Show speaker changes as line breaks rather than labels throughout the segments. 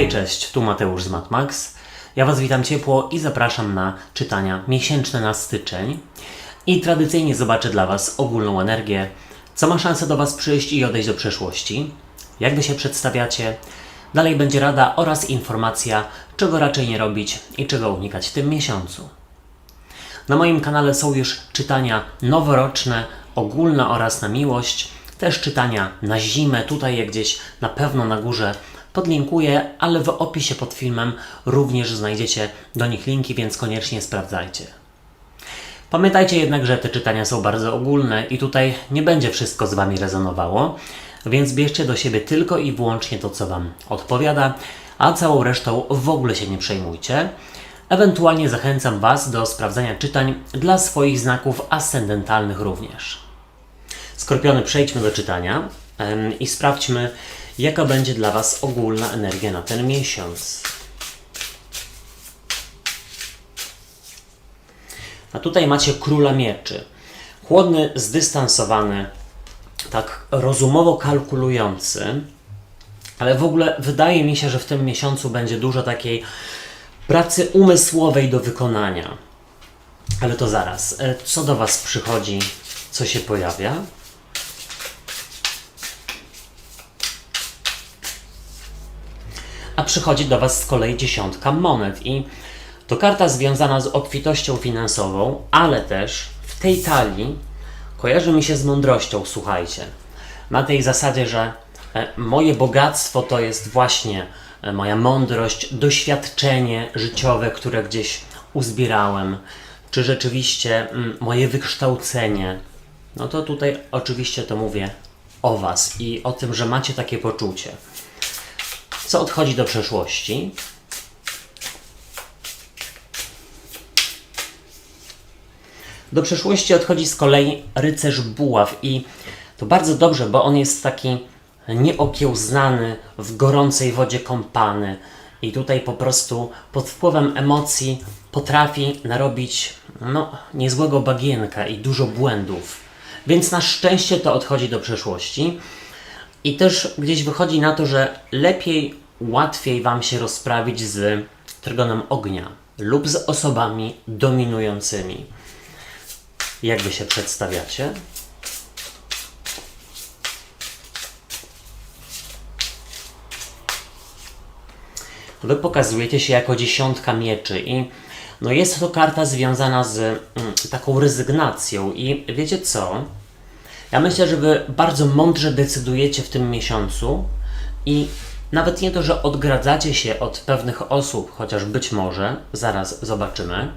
Hej, cześć, tu Mateusz z MatMax. Ja Was witam ciepło i zapraszam na czytania miesięczne na styczeń. I tradycyjnie zobaczę dla Was ogólną energię, co ma szansę do Was przyjść i odejść do przeszłości, jak Wy się przedstawiacie. Dalej będzie rada oraz informacja, czego raczej nie robić i czego unikać w tym miesiącu. Na moim kanale są już czytania noworoczne, ogólne oraz na miłość, też czytania na zimę, tutaj je gdzieś na pewno na górze podlinkuję, ale w opisie pod filmem również znajdziecie do nich linki, więc koniecznie sprawdzajcie. Pamiętajcie jednak, że te czytania są bardzo ogólne i tutaj nie będzie wszystko z Wami rezonowało, więc bierzcie do siebie tylko i wyłącznie to, co Wam odpowiada, a całą resztą w ogóle się nie przejmujcie. Ewentualnie zachęcam Was do sprawdzania czytań dla swoich znaków ascendentalnych również. Skorpiony, przejdźmy do czytania i sprawdźmy, jaka będzie dla Was ogólna energia na ten miesiąc. A tutaj macie Króla Mieczy. Chłodny, zdystansowany, tak rozumowo kalkulujący, ale w ogóle wydaje mi się, że w tym miesiącu będzie dużo takiej pracy umysłowej do wykonania. Ale to zaraz. Co do Was przychodzi, co się pojawia? A przychodzi do Was z kolei 10 monet i to karta związana z obfitością finansową, ale też w tej talii kojarzy mi się z mądrością, słuchajcie. Na tej zasadzie, że moje bogactwo to jest właśnie moja mądrość, doświadczenie życiowe, które gdzieś uzbierałem, czy rzeczywiście moje wykształcenie. No to tutaj oczywiście to mówię o Was i o tym, że macie takie poczucie. Co odchodzi do przeszłości? Do przeszłości odchodzi z kolei rycerz buław i to bardzo dobrze, bo on jest taki nieokiełznany, w gorącej wodzie kąpany i tutaj po prostu pod wpływem emocji potrafi narobić niezłego bagienka i dużo błędów. Więc na szczęście to odchodzi do przeszłości. I też gdzieś wychodzi na to, że lepiej, łatwiej Wam się rozprawić z trygonem ognia lub z osobami dominującymi. Jak Wy się przedstawiacie? Wy pokazujecie się jako 10 mieczy i jest to karta związana z taką rezygnacją i wiecie co? Ja myślę, że Wy bardzo mądrze decydujecie w tym miesiącu i nawet nie to, że odgradzacie się od pewnych osób, chociaż być może, zaraz zobaczymy,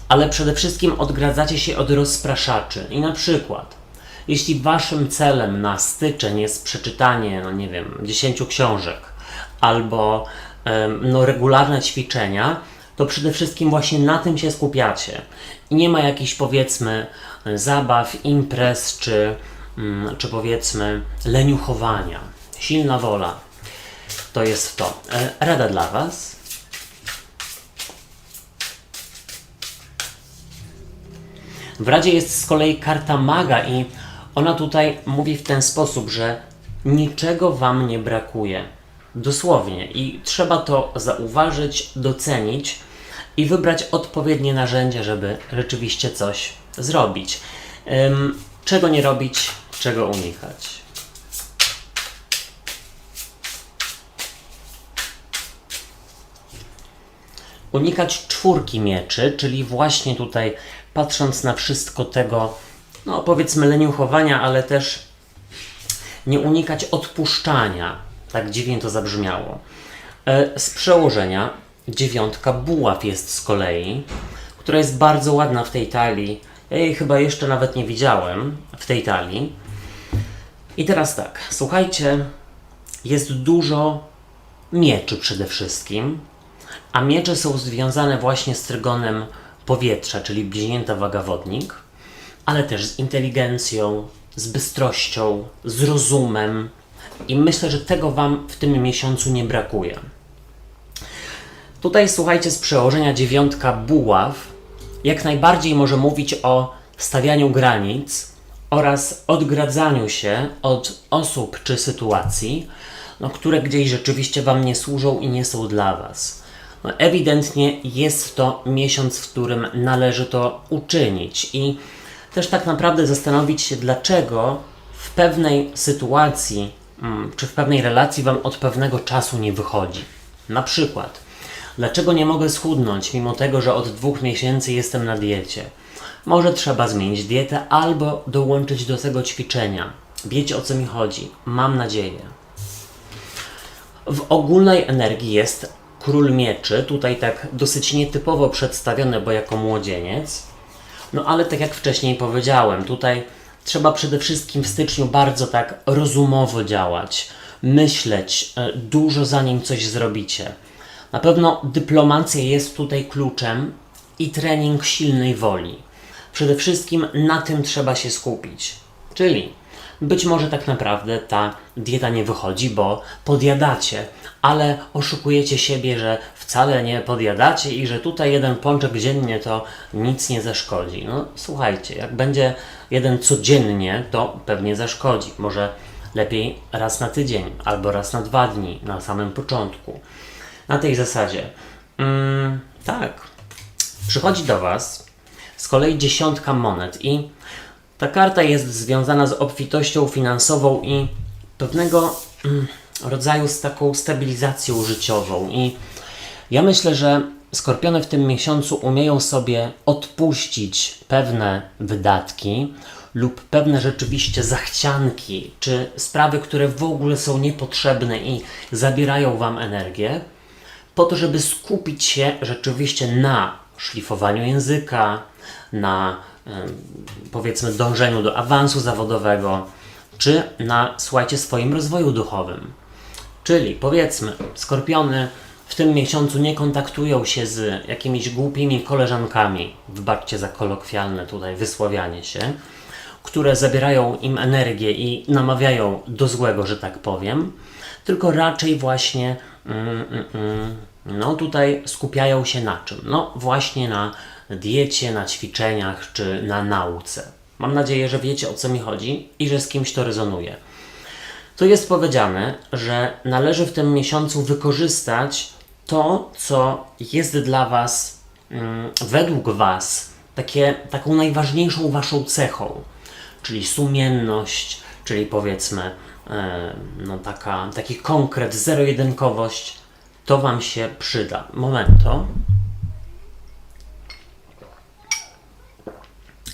ale przede wszystkim odgradzacie się od rozpraszaczy. I na przykład, jeśli Waszym celem na styczeń jest przeczytanie, 10 książek albo regularne ćwiczenia, to przede wszystkim właśnie na tym się skupiacie. I nie ma jakichś, powiedzmy, zabaw, imprez, czy powiedzmy leniuchowania. Silna wola. To jest to. Rada dla Was. W Radzie jest z kolei karta maga i ona tutaj mówi w ten sposób, że niczego Wam nie brakuje. Dosłownie. I trzeba to zauważyć, docenić i wybrać odpowiednie narzędzia, żeby rzeczywiście coś zrobić. Czego nie robić, czego unikać. Unikać 4 mieczy, czyli właśnie tutaj patrząc na wszystko tego, powiedzmy leniuchowania, ale też nie unikać odpuszczania. Tak dziwnie to zabrzmiało. Z przełożenia 9 buław jest z kolei, która jest bardzo ładna w tej talii. Ja jej chyba jeszcze nawet nie widziałem w tej talii. I teraz tak, słuchajcie, jest dużo mieczy przede wszystkim, a miecze są związane właśnie z trygonem powietrza, czyli bliźnięta waga wodnik, ale też z inteligencją, z bystrością, z rozumem i myślę, że tego Wam w tym miesiącu nie brakuje. Tutaj słuchajcie, z przełożenia 9 buław jak najbardziej może mówić o stawianiu granic, oraz odgradzaniu się od osób czy sytuacji, które gdzieś rzeczywiście Wam nie służą i nie są dla Was. Ewidentnie jest to miesiąc, w którym należy to uczynić i też tak naprawdę zastanowić się, dlaczego w pewnej sytuacji czy w pewnej relacji Wam od pewnego czasu nie wychodzi. Na przykład, dlaczego nie mogę schudnąć, mimo tego, że od 2 miesięcy jestem na diecie? Może trzeba zmienić dietę albo dołączyć do tego ćwiczenia. Wiecie, o co mi chodzi? Mam nadzieję. W ogólnej energii jest Król Mieczy, tutaj tak dosyć nietypowo przedstawiony, bo jako młodzieniec. Ale tak jak wcześniej powiedziałem, tutaj trzeba przede wszystkim w styczniu bardzo tak rozumowo działać, myśleć dużo zanim coś zrobicie. Na pewno dyplomacja jest tutaj kluczem i trening silnej woli. Przede wszystkim na tym trzeba się skupić. Czyli być może tak naprawdę ta dieta nie wychodzi, bo podjadacie, ale oszukujecie siebie, że wcale nie podjadacie i że tutaj jeden pączek dziennie to nic nie zaszkodzi. Słuchajcie, jak będzie jeden codziennie, to pewnie zaszkodzi. Może lepiej raz na tydzień albo raz na 2 dni na samym początku. Na tej zasadzie. Tak. Przychodzi do Was z kolei 10 monet i ta karta jest związana z obfitością finansową i pewnego rodzaju z taką stabilizacją życiową. I ja myślę, że Skorpiony w tym miesiącu umieją sobie odpuścić pewne wydatki lub pewne rzeczywiście zachcianki, czy sprawy, które w ogóle są niepotrzebne i zabierają Wam energię, po to, żeby skupić się rzeczywiście na szlifowaniu języka, na powiedzmy dążeniu do awansu zawodowego, czy na, słuchajcie, swoim rozwoju duchowym. Czyli powiedzmy, Skorpiony w tym miesiącu nie kontaktują się z jakimiś głupimi koleżankami, wybaczcie za kolokwialne tutaj wysławianie się, które zabierają im energię i namawiają do złego, że tak powiem, tylko raczej właśnie tutaj skupiają się na czym? Właśnie na diecie, na ćwiczeniach czy na nauce. Mam nadzieję, że wiecie, o co mi chodzi i że z kimś to rezonuje. Tu jest powiedziane, że należy w tym miesiącu wykorzystać to, co jest dla Was, według Was, taką najważniejszą Waszą cechą, czyli sumienność, czyli powiedzmy taki konkret, zero-jedynkowość, to Wam się przyda. Momento.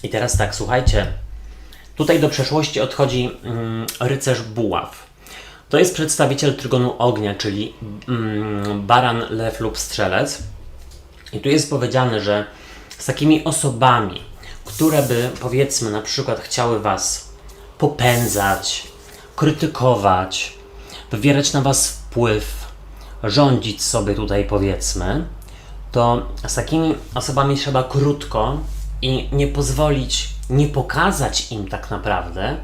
I teraz tak, słuchajcie, tutaj do przeszłości odchodzi rycerz buław. To jest przedstawiciel trygonu ognia, czyli baran, lew lub strzelec. I tu jest powiedziane, że z takimi osobami, które by, powiedzmy, na przykład chciały Was popędzać, krytykować, wywierać na Was wpływ, rządzić sobie tutaj, powiedzmy, to z takimi osobami trzeba krótko i nie pozwolić, nie pokazać im tak naprawdę,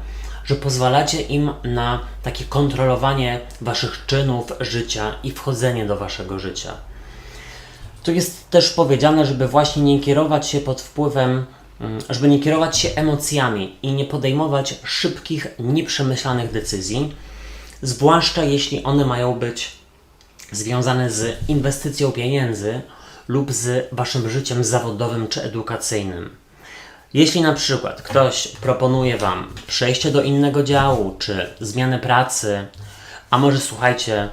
że pozwalacie im na takie kontrolowanie Waszych czynów, życia i wchodzenie do Waszego życia. Tu jest też powiedziane, żeby właśnie nie kierować się pod wpływem, żeby nie kierować się emocjami i nie podejmować szybkich, nieprzemyślanych decyzji, zwłaszcza jeśli one mają być związane z inwestycją pieniędzy lub z Waszym życiem zawodowym czy edukacyjnym. Jeśli na przykład ktoś proponuje Wam przejście do innego działu, czy zmianę pracy, a może słuchajcie,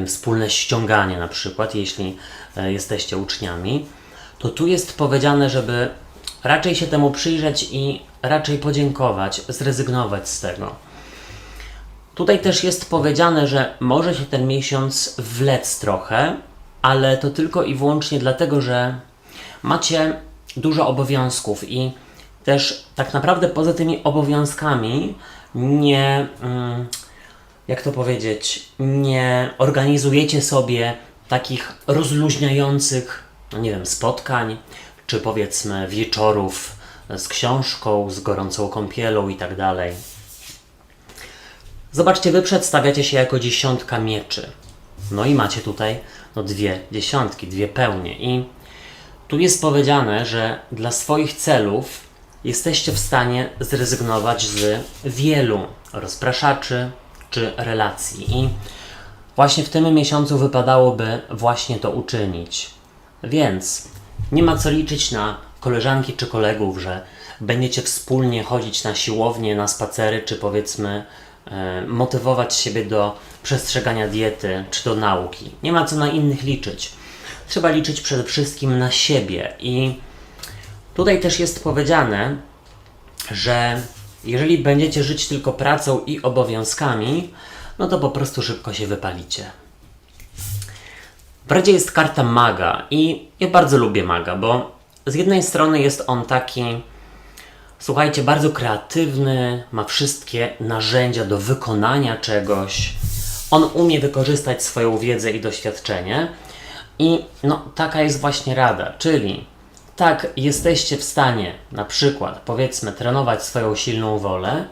wspólne ściąganie na przykład, jeśli jesteście uczniami, to tu jest powiedziane, żeby raczej się temu przyjrzeć i raczej podziękować, zrezygnować z tego. Tutaj też jest powiedziane, że może się ten miesiąc wlec trochę, ale to tylko i wyłącznie dlatego, że macie dużo obowiązków i też tak naprawdę poza tymi obowiązkami nie, nie organizujecie sobie takich rozluźniających, spotkań, czy powiedzmy wieczorów z książką, z gorącą kąpielą i tak dalej. Zobaczcie, Wy przedstawiacie się jako 10 mieczy. I macie tutaj 2 dziesiątki, 2 pełnie. I tu jest powiedziane, że dla swoich celów jesteście w stanie zrezygnować z wielu rozpraszaczy czy relacji. I właśnie w tym miesiącu wypadałoby właśnie to uczynić. Więc nie ma co liczyć na koleżanki czy kolegów, że będziecie wspólnie chodzić na siłownię, na spacery, czy powiedzmy motywować siebie do przestrzegania diety, czy do nauki. Nie ma co na innych liczyć. Trzeba liczyć przede wszystkim na siebie. I tutaj też jest powiedziane, że jeżeli będziecie żyć tylko pracą i obowiązkami, no to po prostu szybko się wypalicie. W radzie jest karta maga i ja bardzo lubię maga, bo z jednej strony jest on taki, słuchajcie, bardzo kreatywny, ma wszystkie narzędzia do wykonania czegoś. On umie wykorzystać swoją wiedzę i doświadczenie i no taka jest właśnie rada, czyli tak jesteście w stanie na przykład, powiedzmy, trenować swoją silną wolę,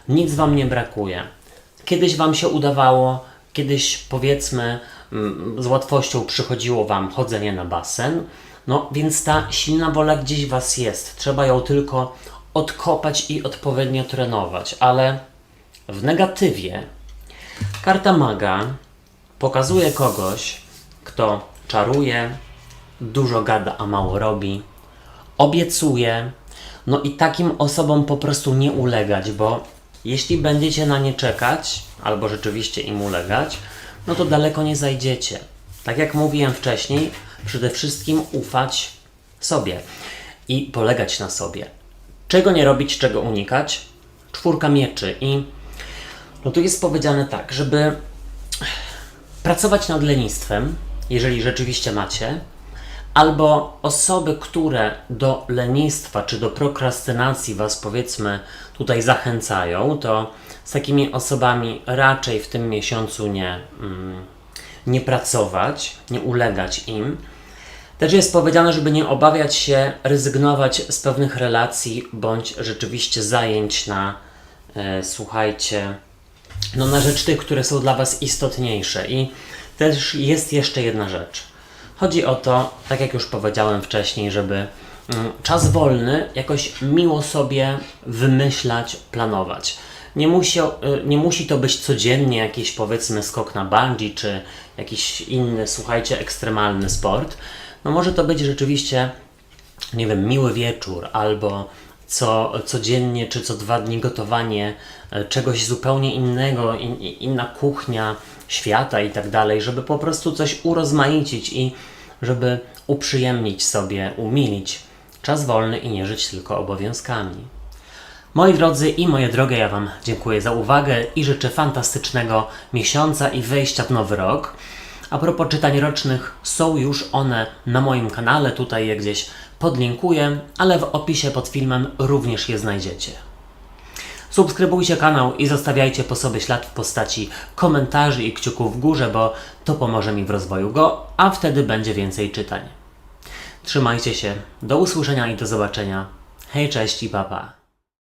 nic Wam nie brakuje. Kiedyś Wam się udawało, kiedyś powiedzmy z łatwością przychodziło Wam chodzenie na basen, no więc ta silna wola gdzieś w Was jest. Trzeba ją tylko odkopać i odpowiednio trenować, ale w negatywie karta maga pokazuje kogoś, kto czaruje, dużo gada, a mało robi, obiecuje, no i takim osobom po prostu nie ulegać, bo jeśli będziecie na nie czekać, albo rzeczywiście im ulegać, no to daleko nie zajdziecie. Tak jak mówiłem wcześniej, przede wszystkim ufać sobie i polegać na sobie. Czego nie robić, czego unikać? 4 mieczy. I no tu jest powiedziane tak, żeby pracować nad lenistwem, jeżeli rzeczywiście macie, albo osoby, które do lenistwa czy do prokrastynacji Was, powiedzmy, tutaj zachęcają, to z takimi osobami raczej w tym miesiącu nie pracować, nie ulegać im. Też jest powiedziane, żeby nie obawiać się rezygnować z pewnych relacji bądź rzeczywiście zajęć na, słuchajcie, no na rzecz tych, które są dla Was istotniejsze. I też jest jeszcze jedna rzecz. Chodzi o to, tak jak już powiedziałem wcześniej, żeby czas wolny jakoś miło sobie wymyślać, planować. Nie musi to być codziennie jakiś, powiedzmy, skok na bungee, czy jakiś inny, słuchajcie, ekstremalny sport. No może to być rzeczywiście, nie wiem, miły wieczór, albo codziennie, czy co 2 dni gotowanie czegoś zupełnie innego, inna kuchnia świata i tak dalej, żeby po prostu coś urozmaicić i żeby uprzyjemnić sobie, umilić czas wolny i nie żyć tylko obowiązkami. Moi drodzy i moje drogie, ja Wam dziękuję za uwagę i życzę fantastycznego miesiąca i wejścia w nowy rok. A propos czytań rocznych, są już one na moim kanale, tutaj je gdzieś podlinkuję, ale w opisie pod filmem również je znajdziecie. Subskrybujcie kanał i zostawiajcie po sobie ślad w postaci komentarzy i kciuków w górze, bo to pomoże mi w rozwoju go, a wtedy będzie więcej czytań. Trzymajcie się, do usłyszenia i do zobaczenia. Hej, cześć i pa pa.